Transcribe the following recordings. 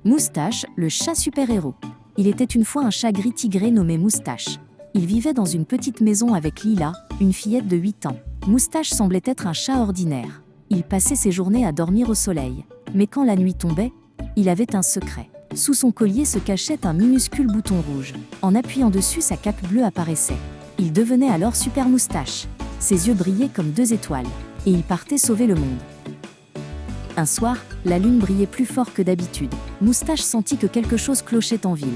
Moustache, le chat super-héros. Il était une fois un chat gris tigré nommé Moustache. Il vivait dans une petite maison avec Lila, une fillette de 8 ans. Moustache semblait être un chat ordinaire. Il passait ses journées à dormir au soleil. Mais quand la nuit tombait, il avait un secret. Sous son collier se cachait un minuscule bouton rouge. En appuyant dessus, sa cape bleue apparaissait. Il devenait alors Super Moustache. Ses yeux brillaient comme 2 étoiles. Et il partait sauver le monde. Un soir, la lune brillait plus fort que d'habitude. Moustache sentit que quelque chose clochait en ville.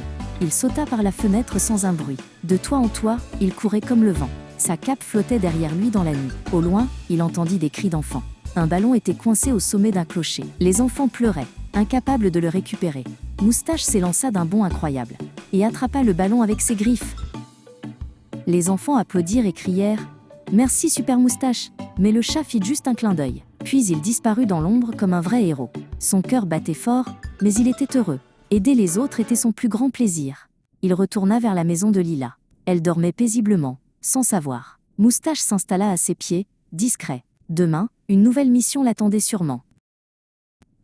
Il sauta par la fenêtre sans un bruit. De toit en toit, il courait comme le vent. Sa cape flottait derrière lui dans la nuit. Au loin, il entendit des cris d'enfants. Un ballon était coincé au sommet d'un clocher. Les enfants pleuraient, incapables de le récupérer. Moustache s'élança d'un bond incroyable et attrapa le ballon avec ses griffes. Les enfants applaudirent et crièrent « Merci Super Moustache !» Mais le chat fit juste un clin d'œil. Puis il disparut dans l'ombre comme un vrai héros. Son cœur battait fort, mais il était heureux. Aider les autres était son plus grand plaisir. Il retourna vers la maison de Lila. Elle dormait paisiblement, sans savoir. Moustache s'installa à ses pieds, discret. Demain, une nouvelle mission l'attendait sûrement.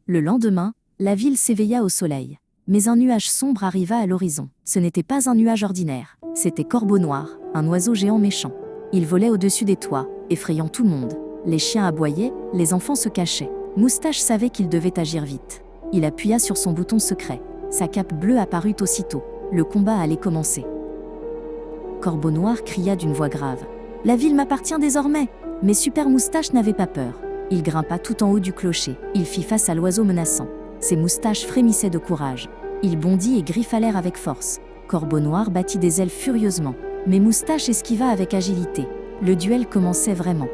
Le lendemain, la ville s'éveilla au soleil. Mais un nuage sombre arriva à l'horizon. Ce n'était pas un nuage ordinaire. C'était Corbeau Noir, un oiseau géant méchant. Il volait au-dessus des toits, effrayant tout le monde. Les chiens aboyaient, les enfants se cachaient. Moustache savait qu'il devait agir vite. Il appuya sur son bouton secret. Sa cape bleue apparut aussitôt. Le combat allait commencer. Corbeau Noir cria d'une voix grave. « La ville m'appartient désormais !» Mais Super Moustache n'avait pas peur. Il grimpa tout en haut du clocher. Il fit face à l'oiseau menaçant. Ses moustaches frémissaient de courage. Il bondit et griffa l'air avec force. Corbeau Noir battit des ailes furieusement. Mais Moustache esquiva avec agilité. Le duel commençait vraiment.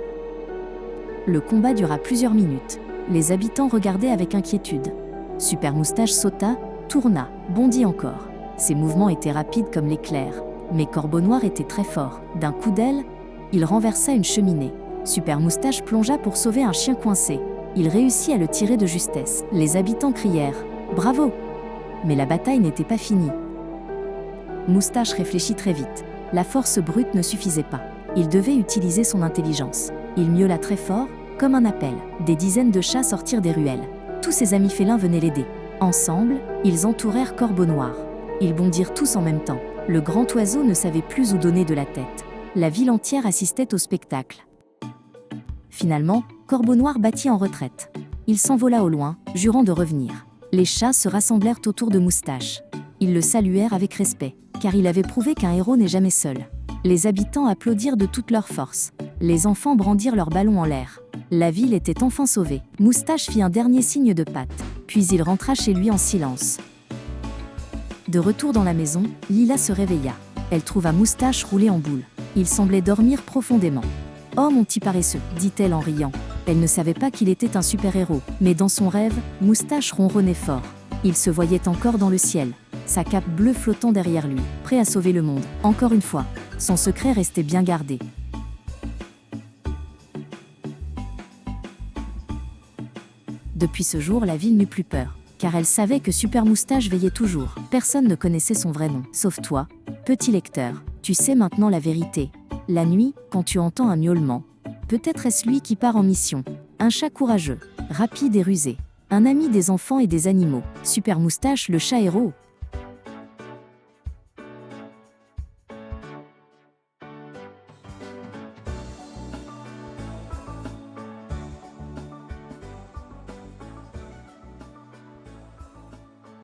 Le combat dura plusieurs minutes. Les habitants regardaient avec inquiétude. Super Moustache sauta, tourna, bondit encore. Ses mouvements étaient rapides comme l'éclair. Mais Corbeau Noir était très fort. D'un coup d'aile, il renversa une cheminée. Super Moustache plongea pour sauver un chien coincé. Il réussit à le tirer de justesse. Les habitants crièrent « Bravo !» Mais la bataille n'était pas finie. Moustache réfléchit très vite. La force brute ne suffisait pas. Il devait utiliser son intelligence. Il miaula très fort, comme un appel. Des dizaines de chats sortirent des ruelles. Tous ses amis félins venaient l'aider. Ensemble, ils entourèrent Corbeau Noir. Ils bondirent tous en même temps. Le grand oiseau ne savait plus où donner de la tête. La ville entière assistait au spectacle. Finalement, Corbeau Noir battit en retraite. Il s'envola au loin, jurant de revenir. Les chats se rassemblèrent autour de Moustache. Ils le saluèrent avec respect, car il avait prouvé qu'un héros n'est jamais seul. Les habitants applaudirent de toute leur force. Les enfants brandirent leurs ballons en l'air. La ville était enfin sauvée. Moustache fit un dernier signe de patte, puis il rentra chez lui en silence. De retour dans la maison, Lila se réveilla. Elle trouva Moustache roulé en boule. Il semblait dormir profondément. « Oh mon petit paresseux !» dit-elle en riant. Elle ne savait pas qu'il était un super-héros, mais dans son rêve, Moustache ronronnait fort. Il se voyait encore dans le ciel, sa cape bleue flottant derrière lui, prêt à sauver le monde. Encore une fois, son secret restait bien gardé. Depuis ce jour, la ville n'eut plus peur, car elle savait que Super Moustache veillait toujours. Personne ne connaissait son vrai nom, sauf toi, petit lecteur. Tu sais maintenant la vérité. La nuit, quand tu entends un miaulement, peut-être est-ce lui qui part en mission. Un chat courageux, rapide et rusé. Un ami des enfants et des animaux. Super Moustache, le chat héros.